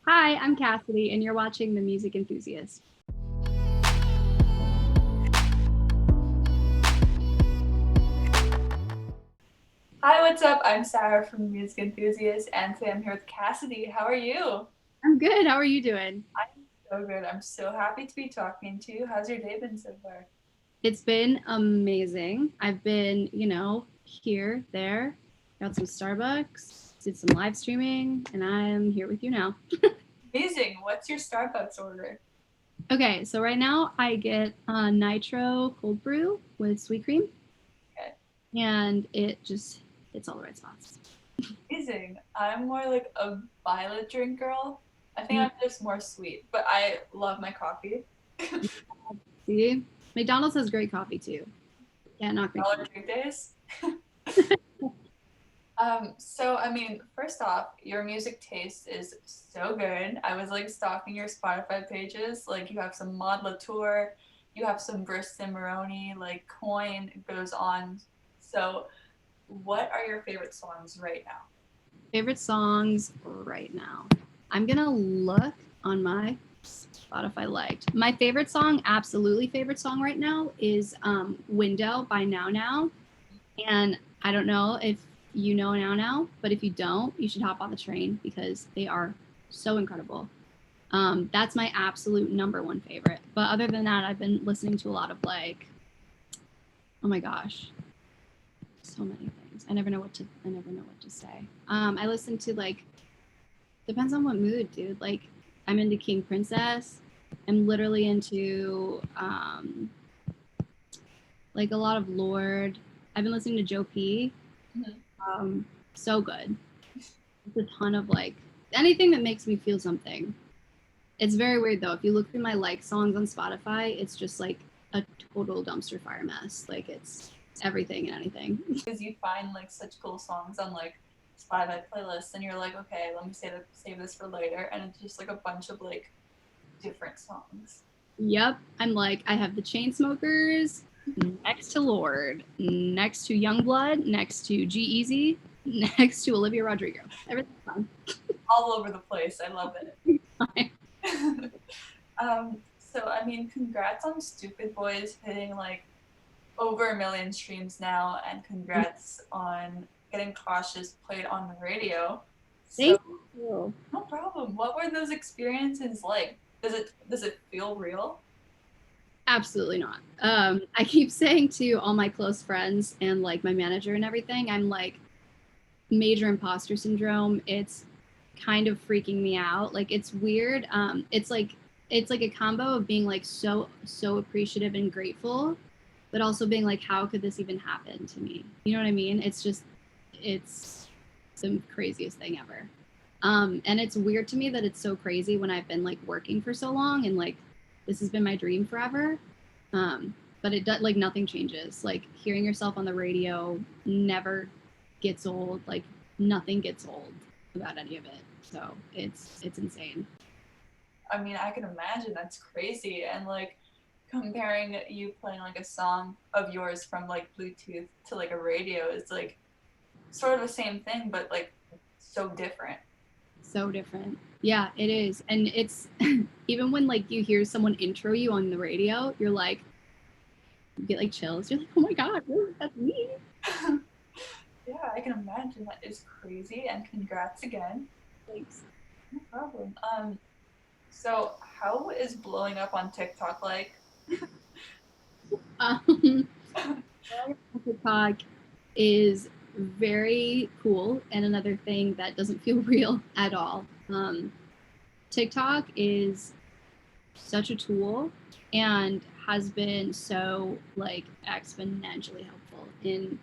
Hi, I'm Cassidi, and you're watching The Music Enthusiast. Hi, what's up? I'm Sarah from Music Enthusiast, and today I'm here with Cassidy. How are you? I'm good. How are you doing? I'm so good. I'm so happy to be talking to you. How's your day been so far? It's been amazing. I've been, here, there, got some Starbucks, did some live streaming, and I'm here with you now. Amazing. What's your Starbucks order? Okay, so right now I get a nitro cold brew with sweet cream, Okay. and it's all the right spots. Amazing. I'm more like a violet drink girl. I think Mm, I'm just more sweet, but I love my coffee. See, McDonald's has great coffee too. Can't knock Dollar McDonald's. Tree Days. First off, your music taste is so good. I was like stalking your Spotify pages. Like you have some Maud Latour, you have some Briss Cimarroni, like Coin goes on. So, what are your favorite songs right now? Favorite songs right now. I'm gonna look on my Spotify liked. My favorite song, absolutely favorite song right now, is Window by Now Now. And I don't know if you know Now Now, but if you don't, you should hop on the train because they are so incredible. That's my absolute number one favorite. But other than that, I've been listening to a lot of oh my gosh, so many things. I never know what to say. I listen to depends on what mood, dude. Like I'm into King Princess. I'm literally into like a lot of Lord. I've been listening to Joe P. Mhm. So good. It's a ton of anything that makes me feel something. It's very weird though. If you look through my like songs on Spotify, it's just like a total dumpster fire mess. Like it's everything and anything. Because you find like such cool songs on like Spotify playlists, and you're like, okay, let me save this for later, and it's just like a bunch of like different songs. Yep. I'm like, I have the Chainsmokers next to Lord, next to Youngblood, next to G Easy, next to Olivia Rodrigo. Everything's fine. All over the place. I love it. Congrats on Stupid Boys hitting like over 1 million streams now, and congrats on getting Cautious played on the radio. So Thank you. no problem. What were those experiences like? Does it feel real? Absolutely not. I keep saying to all my close friends and like my manager and everything, I'm like major imposter syndrome. It's kind of freaking me out. Like it's weird. It's like a combo of being like so appreciative and grateful, but also being like, how could this even happen to me? You know what I mean? It's the craziest thing ever. And it's weird to me that it's so crazy when I've been like working for so long and like this has been my dream forever. But it does like nothing changes. Like hearing yourself on the radio never gets old. Like nothing gets old about any of it. So it's insane. I mean, I can imagine that's crazy. And like comparing you playing like a song of yours from like Bluetooth to like a radio is like sort of the same thing, but like so different. So different. Yeah, it is. And it's even when like you hear someone intro you on the radio, you're like you get like chills. You're like, oh my God, really? That's me. Yeah, I can imagine that is crazy. And congrats again. Thanks. No problem. So how is blowing up on TikTok like? Um TikTok is very cool and another thing that doesn't feel real at all. TikTok is such a tool and has been so like exponentially helpful in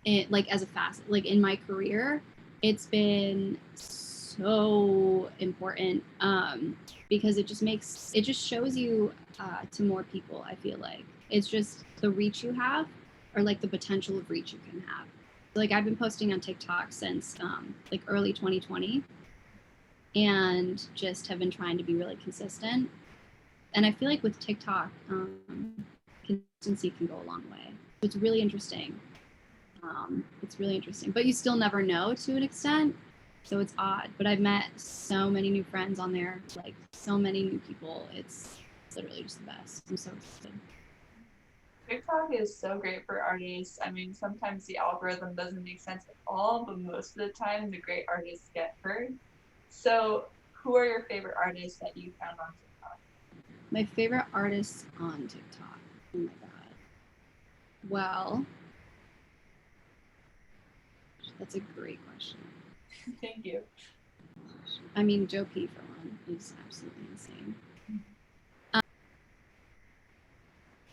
it like as a facet like in my career. It's been so important because it just shows you to more people. I feel like it's just the reach you have or like the potential of reach you can have. Like I've been posting on TikTok since like early 2020 and just have been trying to be really consistent. And I feel like with TikTok, consistency can go a long way. It's really interesting. It's really interesting, but you still never know to an extent. So it's odd, but I've met so many new friends on there, like so many new people. It's literally just the best. I'm so excited. TikTok is so great for artists. I mean, sometimes the algorithm doesn't make sense at all, but most of the time the great artists get heard. So, who are your favorite artists that you found on TikTok? My favorite artists on TikTok. Oh my god. Well, that's a great question. Thank you. I mean, Joe P for one is absolutely insane.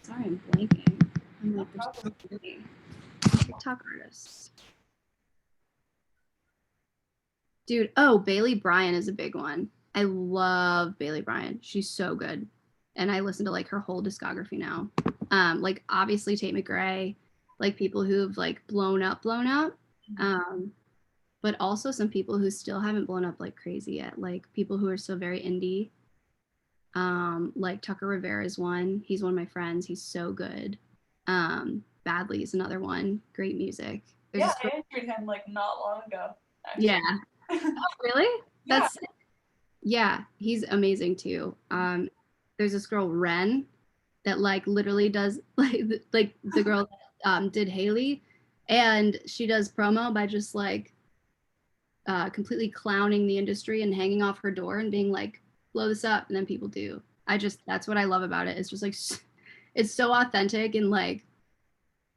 Sorry, I'm blanking. I'm like, there's so many TikTok artists. Dude, oh, Bailey Bryan is a big one. I love Bailey Bryan. She's so good. And I listen to like her whole discography now. Like obviously Tate McRae, like people who've like blown up. But also some people who still haven't blown up like crazy yet, like people who are still very indie. Like Tucker Rivera is one. He's one of my friends. He's so good. Badly is another one. Great music. There's I interviewed him like not long ago. Actually. Yeah. Oh, really? That's yeah, he's amazing too. There's this girl Ren that like literally does like the girl that did Haley, and she does promo by just like completely clowning the industry and hanging off her door and being like, blow this up, and then people do. That's what I love about it. It's just like it's so authentic and like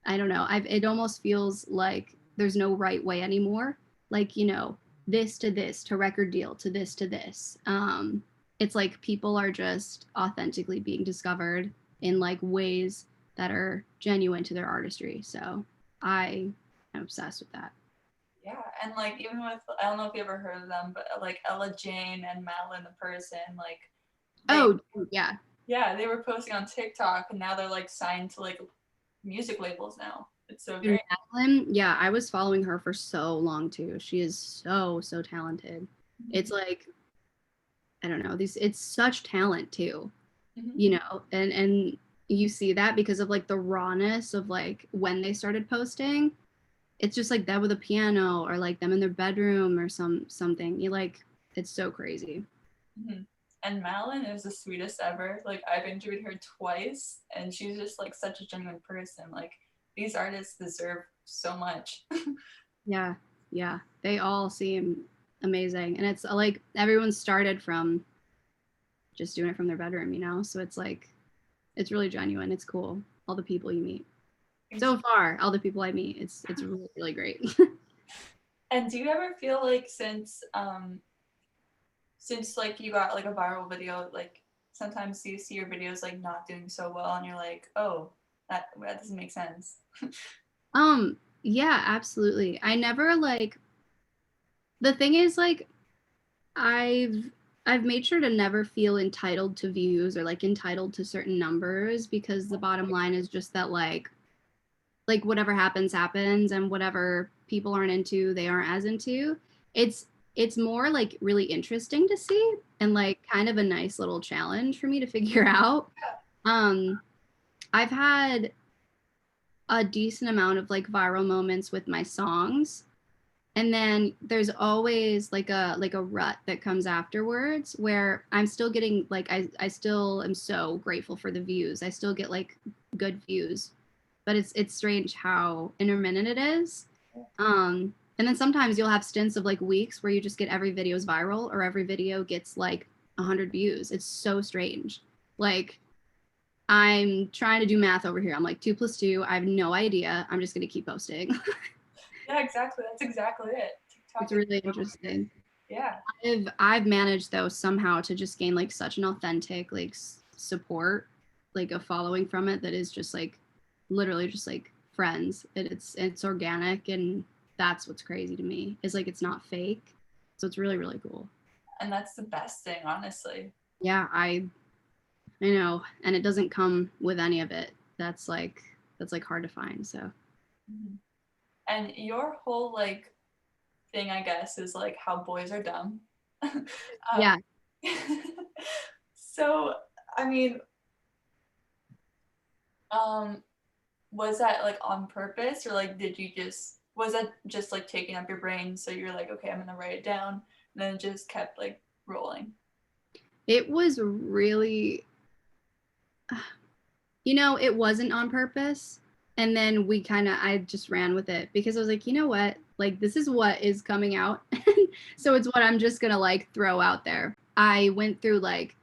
I don't know. It almost feels like there's no right way anymore. Like, you know, this to this to record deal to this. It's like people are just authentically being discovered in like ways that are genuine to their artistry. So I am obsessed with that. Yeah, and like even with I don't know if you ever heard of them, but like Ella Jane and Madeline the Person, like yeah, they were posting on TikTok and now they're like signed to like music labels now. It's so great. Madeline, yeah, I was following her for so long too. She is so talented. Mm-hmm. It's like I don't know, it's such talent too. Mm-hmm. You know, and you see that because of like the rawness of like when they started posting. It's just like them with a piano or like them in their bedroom or something. You like it's so crazy. Mm-hmm. And Madeline is the sweetest ever. Like I've interviewed her twice and she's just like such a genuine person. Like these artists deserve so much. Yeah. They all seem amazing. And it's like everyone started from just doing it from their bedroom, you know? So it's like it's really genuine. It's cool. All the people you meet. So far, all the people I meet, it's really, really great. And do you ever feel like since like you got like a viral video, like sometimes you see your videos like not doing so well and you're like, oh, that doesn't make sense? Yeah, absolutely. I never like the thing is like I've made sure to never feel entitled to views or like entitled to certain numbers because the bottom line is just that like whatever happens and whatever people aren't into they aren't as into. It's more like really interesting to see and like kind of a nice little challenge for me to figure out. I've had a decent amount of like viral moments with my songs, and then there's always like a rut that comes afterwards where I'm still getting like I still am so grateful for the views. I still get like good views, but it's strange how intermittent it is. And then sometimes you'll have stints of like weeks where you just get every video's viral or every video gets like 100 views. It's so strange. Like I'm trying to do math over here. I'm like 2 + 2. I have no idea. I'm just gonna keep posting. Yeah, exactly. That's exactly it. TikTok it's really interesting. Yeah. I've managed though somehow to just gain like such an authentic like support, like a following from it that is just like literally just like friends. It's organic, and that's what's crazy to me. Is like it's not fake. So it's really, really cool. And that's the best thing, honestly. Yeah, I know, and it doesn't come with any of it. That's like hard to find. So and your whole like thing, I guess, is like how boys are dumb. Yeah. So I mean, was that like on purpose, or like did you just Was that just like taking up your brain? So you're like, okay, I'm gonna write it down, and then it just kept like rolling. It was really, you know, it wasn't on purpose. And then I just ran with it because I was like, you know what? Like, this is what is coming out. So it's what I'm just going to like throw out there. I went through like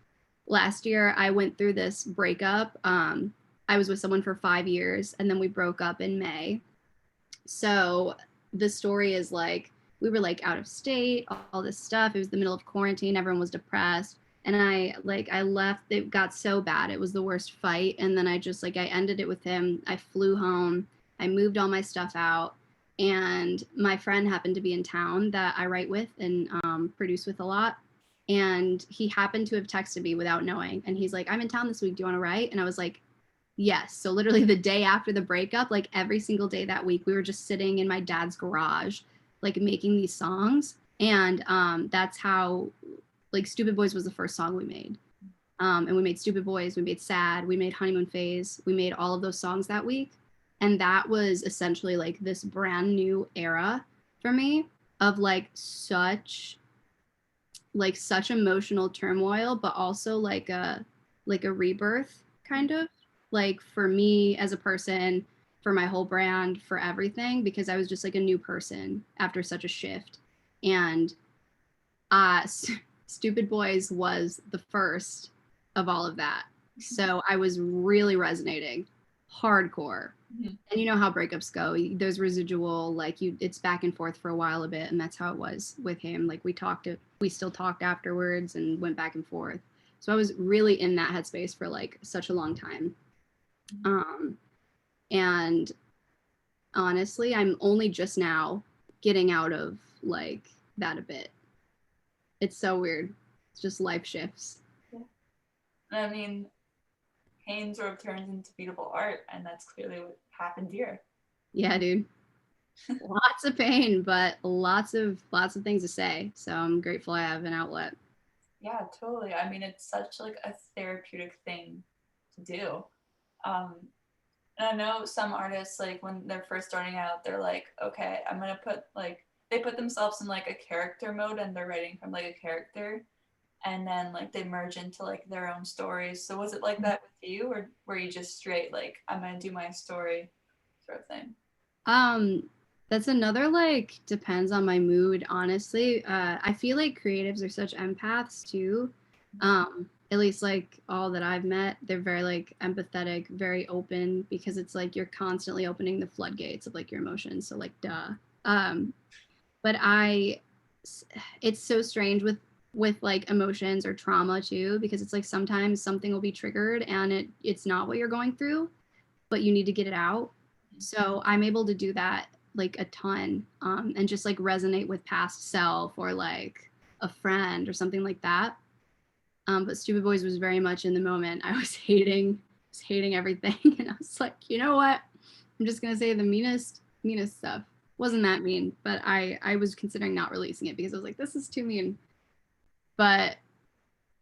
last year, I went through this breakup. I was with someone for 5 years and then we broke up in May. So the story is like, we were like out of state, all this stuff. It was the middle of quarantine. Everyone was depressed. And I left. It got so bad. It was the worst fight. And then I ended it with him. I flew home. I moved all my stuff out. And my friend happened to be in town that I write with and produce with a lot. And he happened to have texted me without knowing. And he's like, I'm in town this week. Do you want to write? And I was like, yes. So literally the day after the breakup, like every single day that week, we were just sitting in my dad's garage, like making these songs. And that's how, like, Stupid Boys was the first song we made. And we made Stupid Boys, we made Sad, we made Honeymoon Phase, we made all of those songs that week. And that was essentially like this brand new era for me of such emotional turmoil, but also like a rebirth kind of, like for me as a person, for my whole brand, for everything, because I was just like a new person after such a shift. And uh Stupid Boys was the first of all of that. So I was really resonating hardcore. Mhm. And you know how breakups go. There's residual, like it's back and forth for a while a bit, and that's how it was with him. Like we still talked afterwards and went back and forth. So I was really in that headspace for like such a long time. And honestly, I'm only just now getting out of like that a bit. It's so weird. It's just life shifts. Yeah. And I mean, pain sort of turns into beautiful art, and that's clearly what happened here. Yeah, dude. Lots of pain, but lots of things to say. So I'm grateful I have an outlet. Yeah, totally. I mean, it's such like a therapeutic thing to do. Um, and I know some artists, like when they're first starting out, they're like, okay, I'm gonna put like they put themselves in like a character mode and they're writing from like a character, and then like they merge into like their own stories. So was it like that with you, or were you just straight like I'm gonna do my story sort of thing? Um, that's another like depends on my mood, honestly. I feel like creatives are such empaths too. At least like all that I've met, they're very like empathetic, very open because it's like you're constantly opening the floodgates of like your emotions. So like duh. Um, but it's so strange with like emotions or trauma too because it's like sometimes something will be triggered and it's not what you're going through, but you need to get it out. So I'm able to do that like a ton, and just like resonate with past self or like a friend or something like that. But Stupid Boys was very much in the moment. I was hating everything, and I was like, you know what? I'm just gonna say the meanest stuff. Wasn't that mean, but I was considering not releasing it because I was like, this is too mean. But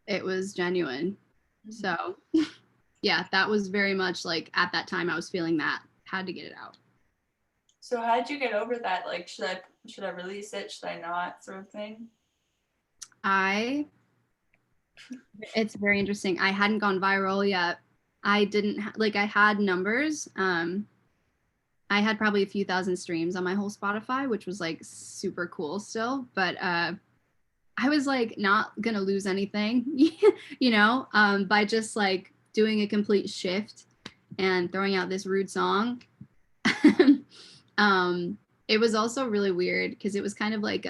it was genuine. So yeah, that was very much like at that time I was feeling that, had to get it out. So how did you get over that? Like, should I release it? Should I not? Sort of thing. I It's very interesting. I hadn't gone viral yet. I didn't like I had numbers. I had probably a few thousand streams on my whole Spotify, which was like super cool still, but I was like not gonna lose anything, by just like doing a complete shift and throwing out this rude song. um, it was also really weird because it was kind of like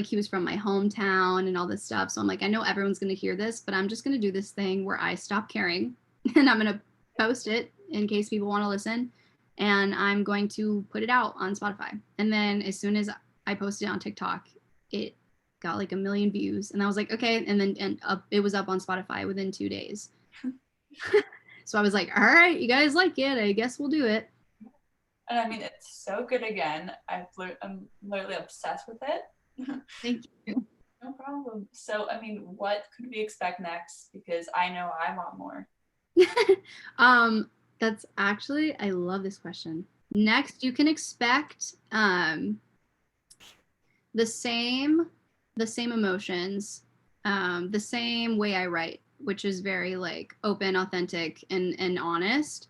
he was from my hometown and all this stuff. So I'm like, I know everyone's gonna hear this, but I'm just gonna do this thing where I stop caring and I'm gonna post it in case people want to listen. And I'm going to put it out on Spotify. And then as soon as I posted it on TikTok, it got like 1 million views. And I was like, okay. It was up on Spotify within 2 days. So I was like, all right, you guys like it. I guess we'll do it. And I mean, it's so good again. I'm literally obsessed with it. Thank you. No problem. So, I mean, what could we expect next? Because I know I want more. That's actually, I love this question. Next, you can expect the same emotions, the same way I write, which is very like open, authentic, and honest,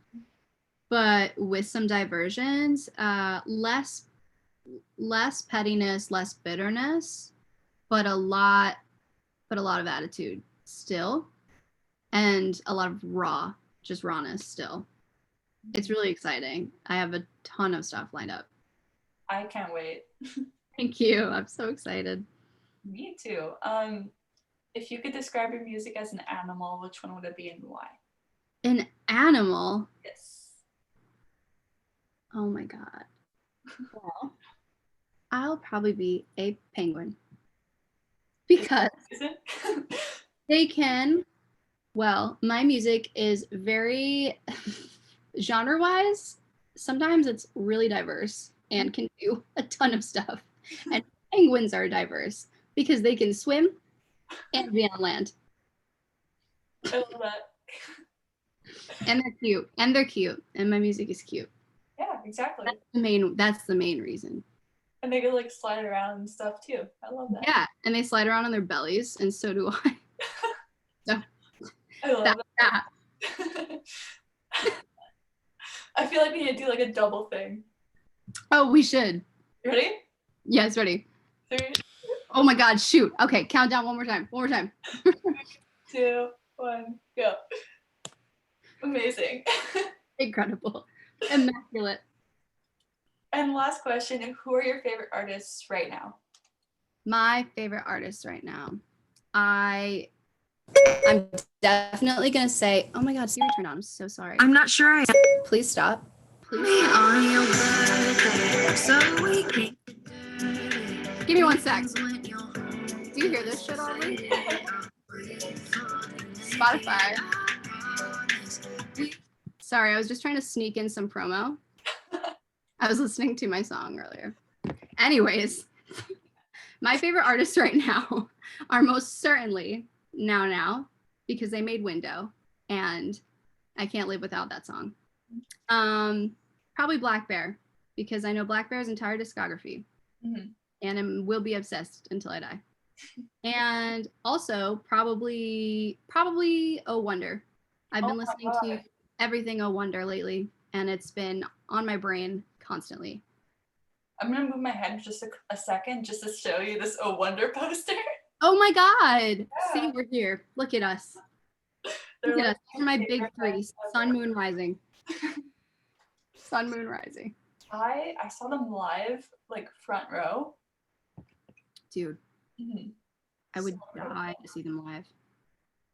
but with some diversions, less pettiness, less bitterness, but a lot of attitude still, and a lot of rawness still. It's really exciting. I have a ton of stuff lined up. I can't wait. Thank you. I'm so excited. Me too. If you could describe your music as an animal, which one would it be and why? An animal? Yes. Oh my God. Well, I'll probably be a penguin. Because they can, well, my music is very genre-wise, sometimes it's really diverse and can do a ton of stuff. And penguins are diverse because they can swim and be on land. I love that. And they're cute. And my music is cute. Yeah, exactly. That's the main reason. And they can like slide around and stuff too. I love that. Yeah, and they slide around on their bellies, and so do I. So I love that. I feel like we need to do like a double thing. Oh, we should. You ready? Yes, ready. 3. Oh my God, shoot. Okay, count down one more time. 2, 1, go. Amazing. Incredible. Immaculate. And last question, who are your favorite artists right now? My favorite artists right now. I'm definitely gonna say, oh my God, Siri turned on. I'm so sorry. I'm not sure I am. Please stop. Please stop. Give me 1 sec. Do you hear this shit already? Spotify. Sorry, I was just trying to sneak in some promo. I was listening to my song earlier. Anyways, my favorite artists right now are most certainly Now, because they made Window, and I can't live without that song. Probably Black Bear, because I know Black Bear's entire discography, and I will be obsessed until I die. And also probably Oh Wonder. I've been listening to everything Oh Wonder lately, and it's been on my brain constantly. I'm gonna move my head just a second just to show you this Oh Wonder poster. Oh my God. Yeah. See, we're here. Look at us. Look at us. These are my big 3. Sun, moon, rising. Sun, moon, rising. I saw them live, like front row. Dude, I would die to see them live.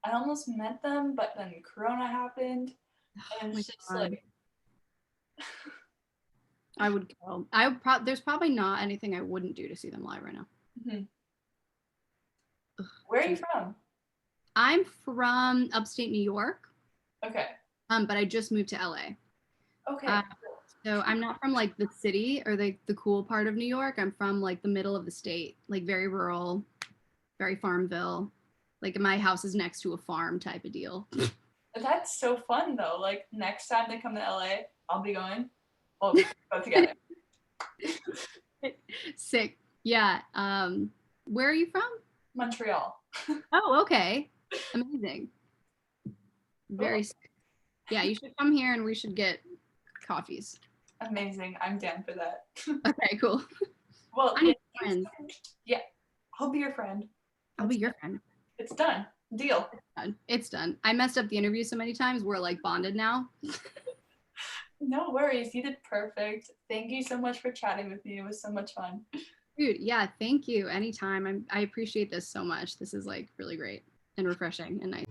I almost met them, but then Corona happened, and it's just like. I would go. There's probably not anything I wouldn't do to see them live right now. Where are you from? I'm from upstate New York. Okay. But I just moved to LA. Okay. So I'm not from like the city or the cool part of New York. I'm from like the middle of the state, like very rural, very Farmville. Like my house is next to a farm type of deal. That's so fun though. Like next time they come to LA, I'll be going. We'll go together. Sick. Yeah. Where are you from? Montreal. Oh, okay. Amazing. Very sick. Yeah, you should come here and we should get coffees. Amazing. I'm down for that. Okay, cool. Well, I need friends. Yeah, I'll be your friend. I'll be your friend. It's done. Deal. It's done. I messed up the interview so many times. We're like bonded now. No worries. You did perfect. Thank you so much for chatting with me. It was so much fun. Dude, yeah, thank you. Anytime. I appreciate this so much. This is like really great and refreshing and nice.